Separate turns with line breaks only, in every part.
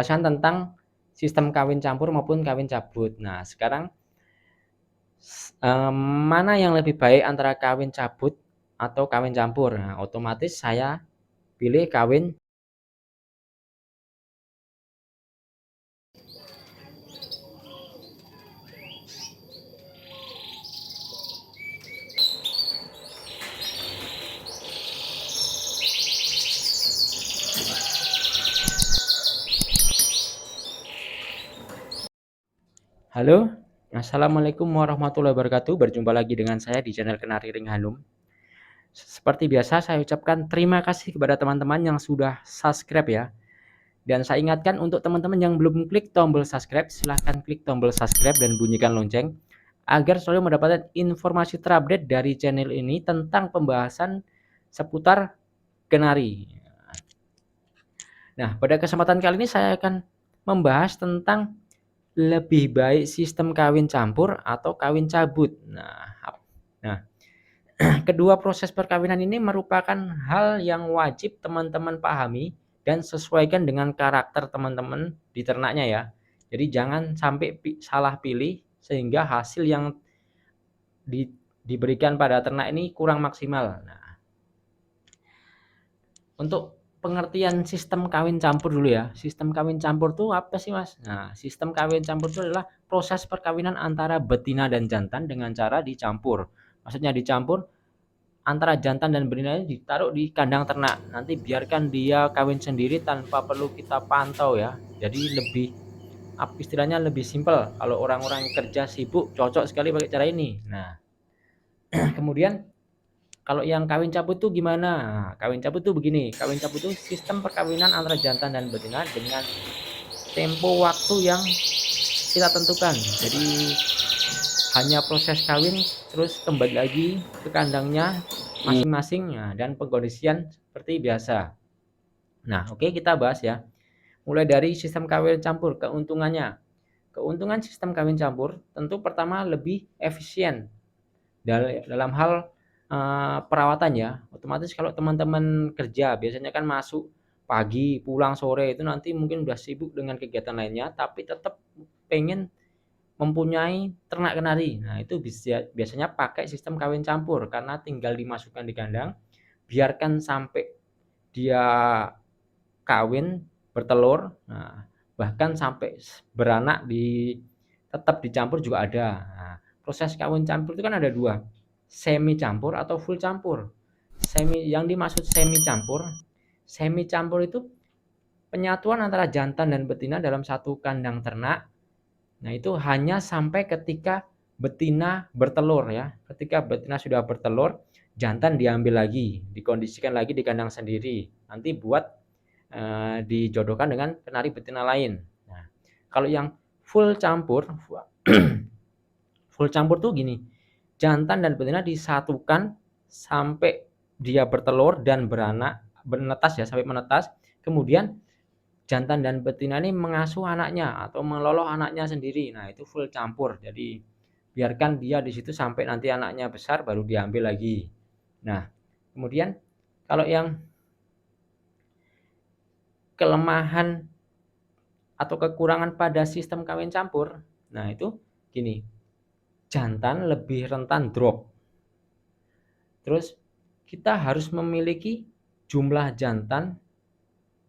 penjelasan tentang sistem kawin campur maupun kawin cabut. Nah, sekarang mana yang lebih baik antara kawin cabut atau kawin campur? Nah, otomatis saya pilih kawin. Halo, assalamualaikum warahmatullahi wabarakatuh. Berjumpa lagi dengan saya di channel Kenari Ring Hanum. Seperti biasa, saya ucapkan terima kasih kepada teman-teman yang sudah subscribe ya. Dan saya ingatkan untuk teman-teman yang belum klik tombol subscribe, silahkan klik tombol subscribe dan bunyikan lonceng agar selalu mendapatkan informasi terupdate dari channel ini tentang pembahasan seputar kenari. Nah, pada kesempatan kali ini saya akan membahas tentang lebih baik sistem kawin campur atau kawin cabut. Nah, kedua proses perkawinan ini merupakan hal yang wajib teman-teman pahami dan sesuaikan dengan karakter teman-teman di ternaknya ya. Jadi jangan sampai salah pilih sehingga hasil yang diberikan pada ternak ini kurang maksimal. Nah, untuk pengertian sistem kawin campur dulu ya. Sistem kawin campur itu apa sih, Mas? Nah, sistem kawin campur itu adalah proses perkawinan antara betina dan jantan dengan cara dicampur. Maksudnya dicampur antara jantan dan betina ditaruh di kandang ternak. Nanti biarkan dia kawin sendiri tanpa perlu kita pantau ya. Jadi lebih istilahnya lebih simpel. Kalau orang-orang kerja sibuk cocok sekali pakai cara ini. Nah, kemudian kalau yang kawin cabut tuh gimana? Nah, kawin cabut tuh begini. Kawin cabut tuh sistem perkawinan antara jantan dan betina dengan tempo waktu yang kita tentukan. Jadi hanya proses kawin terus kembali lagi ke kandangnya masing-masing dan pengkondisian seperti biasa. Nah, oke, kita bahas ya. Mulai dari sistem kawin campur, keuntungannya. Keuntungan sistem kawin campur tentu pertama lebih efisien dalam hal perawatan ya. Otomatis kalau teman-teman kerja biasanya kan masuk pagi, pulang sore, itu nanti mungkin udah sibuk dengan kegiatan lainnya, tapi tetap pengen mempunyai ternak kenari. Nah, itu biasanya pakai sistem kawin campur karena tinggal dimasukkan di kandang, biarkan sampai dia kawin, bertelur, nah, bahkan sampai beranak tetap dicampur juga ada. Nah, proses kawin campur itu kan ada dua, semi campur atau full campur. Yang dimaksud semi campur itu penyatuan antara jantan dan betina dalam satu kandang ternak. Nah, itu hanya sampai ketika betina bertelur ya. Ketika betina sudah bertelur, jantan diambil lagi, dikondisikan lagi di kandang sendiri. Nanti buat dijodohkan dengan kenari betina lain. Nah, kalau yang full campur, full campur tuh gini. Jantan dan betina disatukan sampai dia bertelur dan beranak, menetas ya, sampai menetas. Kemudian jantan dan betina ini mengasuh anaknya atau meloloh anaknya sendiri. Nah, itu full campur. Jadi biarkan dia di situ sampai nanti anaknya besar baru diambil lagi. Nah, kemudian kalau yang kelemahan atau kekurangan pada sistem kawin campur, nah itu gini. Jantan lebih rentan drop. Terus kita harus memiliki jumlah jantan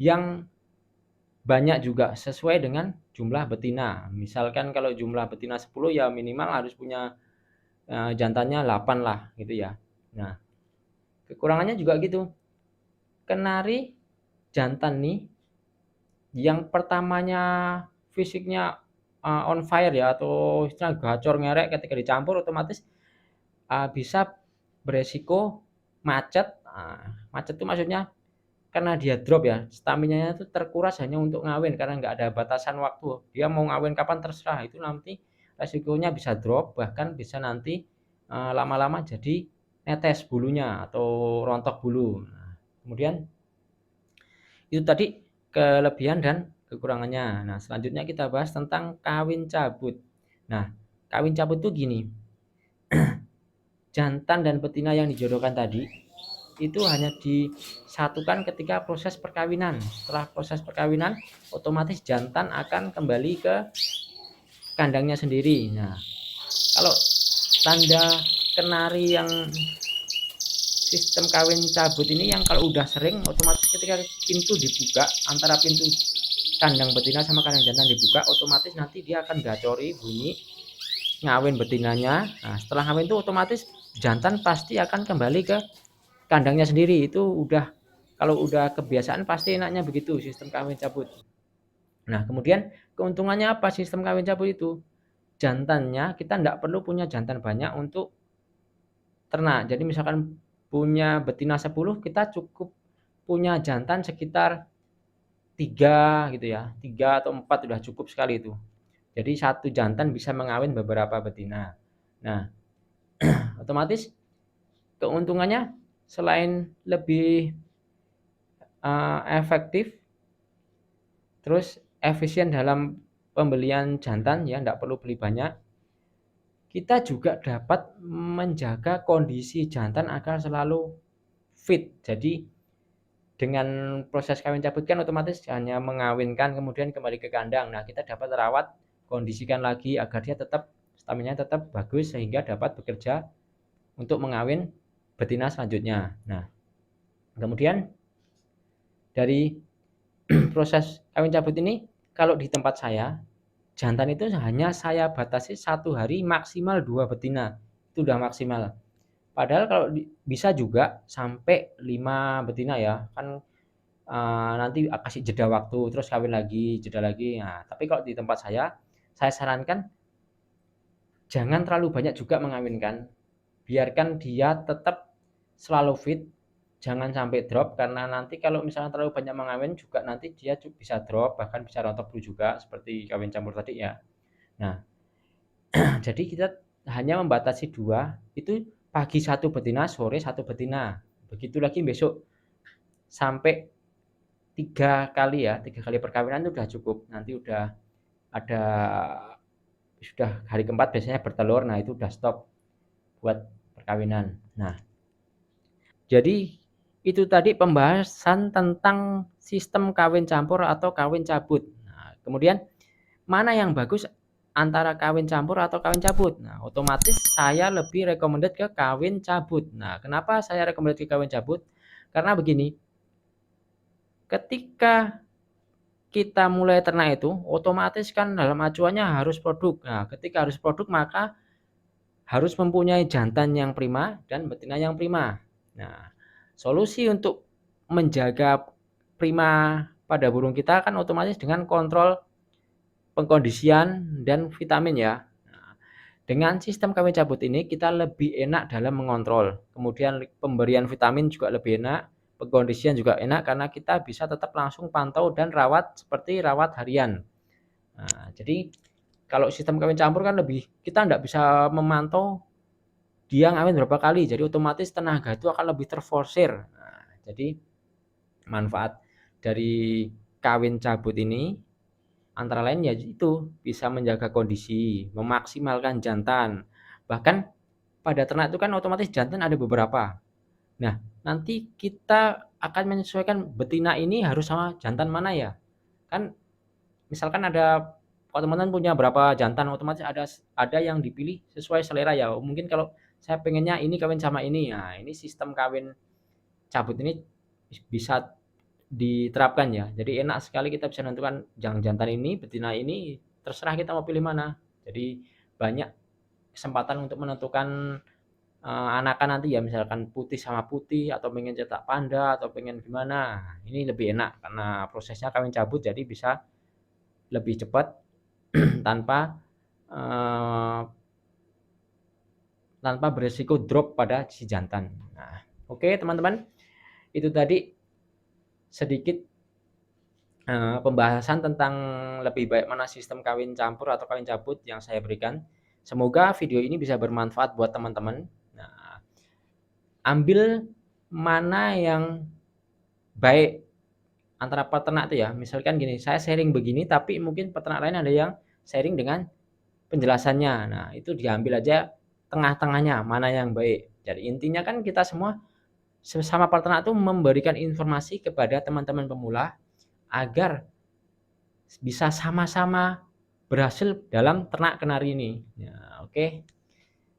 yang banyak juga sesuai dengan jumlah betina. Misalkan kalau jumlah betina 10 ya minimal harus punya jantannya 8 lah gitu ya. Nah, kekurangannya juga gitu. Kenari jantan nih yang pertamanya fisiknya on fire ya atau istilah gacor ngerek ketika dicampur otomatis bisa beresiko macet. Macet itu maksudnya karena dia drop ya, staminanya itu terkuras hanya untuk ngawin karena nggak ada batasan waktu. Dia mau ngawin kapan terserah, itu nanti resikonya bisa drop, bahkan bisa nanti lama-lama jadi netes bulunya atau rontok bulu. Nah, kemudian itu tadi kelebihan dan kekurangannya. Nah, selanjutnya kita bahas tentang kawin cabut. Nah, kawin cabut tuh gini. Jantan dan betina yang dijodohkan tadi itu hanya disatukan ketika proses perkawinan. Setelah proses perkawinan, otomatis jantan akan kembali ke kandangnya sendiri. Nah, kalau tanda kenari yang sistem kawin cabut ini yang kalau udah sering, otomatis ketika pintu dibuka, antara pintu kandang betina sama kandang jantan dibuka, otomatis nanti dia akan gacori bunyi ngawin betinanya. Nah, setelah ngawin itu otomatis jantan pasti akan kembali ke kandangnya sendiri. Itu udah, kalau udah kebiasaan pasti enaknya begitu sistem kawin cabut. Nah, kemudian keuntungannya apa sistem kawin cabut itu? Jantannya kita tidak perlu punya jantan banyak untuk ternak. Jadi misalkan punya betina 10, kita cukup punya jantan sekitar 3 gitu ya. 3 atau 4 sudah cukup sekali itu. Jadi satu jantan bisa mengawin beberapa betina. Nah, otomatis keuntungannya selain lebih efektif, terus efisien dalam pembelian jantan ya, tidak perlu beli banyak. Kita juga dapat menjaga kondisi jantan agar selalu fit. Jadi dengan proses kawin cabut kan otomatis hanya mengawinkan kemudian kembali ke kandang. Nah, kita dapat rawat, kondisikan lagi agar dia tetap stamina tetap bagus sehingga dapat bekerja untuk mengawin betina selanjutnya. Nah, kemudian dari proses kawin cabut ini, kalau di tempat saya, jantan itu hanya saya batasi 1 hari maksimal 2 betina. Itu udah maksimal. Padahal kalau bisa juga sampai 5 betina ya. Kan nanti kasih jeda waktu, terus kawin lagi, jeda lagi. Nah, tapi kalau di tempat saya sarankan jangan terlalu banyak juga mengawinkan. Biarkan dia tetap selalu fit, jangan sampai drop, karena nanti kalau misalnya terlalu banyak mengawin juga nanti dia bisa drop, bahkan bisa rontok dulu juga seperti kawin campur tadi ya. Nah, jadi kita hanya membatasi 2, itu pagi 1 betina, sore 1 betina. Begitu lagi besok sampai 3 kali ya, 3 kali perkawinan itu udah cukup. Nanti udah ada, sudah hari keempat biasanya bertelur, nah itu udah stop buat perkawinan. Nah, jadi itu tadi pembahasan tentang sistem kawin campur atau kawin cabut. Nah, kemudian mana yang bagus antara kawin campur atau kawin cabut? Nah, otomatis saya lebih recommended ke kawin cabut. Nah, kenapa saya recommended ke kawin cabut? Karena begini, ketika kita mulai ternak itu, otomatis kan dalam acuannya harus produk. Nah, ketika harus produk maka harus mempunyai jantan yang prima dan betina yang prima. Nah, solusi untuk menjaga prima pada burung kita kan otomatis dengan kontrol pengkondisian dan vitamin ya. Nah, dengan sistem kawin cabut ini kita lebih enak dalam mengontrol. Kemudian pemberian vitamin juga lebih enak, pengkondisian juga enak karena kita bisa tetap langsung pantau dan rawat seperti rawat harian. Nah, jadi kalau sistem kawin campur kan lebih, kita tidak bisa memantau dia ngawin berapa kali, jadi otomatis tenaga itu akan lebih terforsir. Nah, jadi manfaat dari kawin cabut ini antara lain ya itu bisa menjaga kondisi, memaksimalkan jantan. Bahkan pada ternak itu kan otomatis jantan ada beberapa. Nah, nanti kita akan menyesuaikan betina ini harus sama jantan mana ya. Kan misalkan ada, kalau teman-teman punya berapa jantan, otomatis ada yang dipilih sesuai selera ya. Mungkin kalau saya pengennya ini kawin sama ini. Nah, ini sistem kawin cabut ini bisa diterapkan ya. Jadi enak sekali kita bisa menentukan jantan ini, betina ini, terserah kita mau pilih mana. Jadi banyak kesempatan untuk menentukan anakan nanti ya, misalkan putih sama putih atau pengen cetak panda atau pengen gimana. Ini lebih enak karena prosesnya kawin cabut jadi bisa lebih cepat tanpa tanpa beresiko drop pada si jantan. Nah, oke teman-teman, itu tadi sedikit pembahasan tentang lebih baik mana sistem kawin campur atau kawin cabut yang saya berikan. Semoga video ini bisa bermanfaat buat teman-teman. Nah, ambil mana yang baik antara peternak itu ya. Misalkan gini, saya sharing begini tapi mungkin peternak lain ada yang sharing dengan penjelasannya. Nah, itu diambil aja tengah-tengahnya, mana yang baik. Jadi intinya kan kita semua sesama peternak itu memberikan informasi kepada teman-teman pemula agar bisa sama-sama berhasil dalam ternak kenari ini. Ya, oke.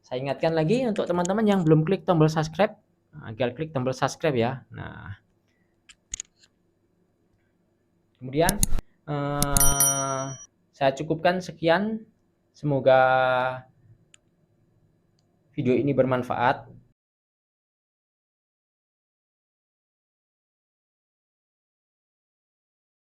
Saya ingatkan lagi untuk teman-teman yang belum klik tombol subscribe, agar klik tombol subscribe ya. Nah, kemudian saya cukupkan sekian. Semoga video ini bermanfaat.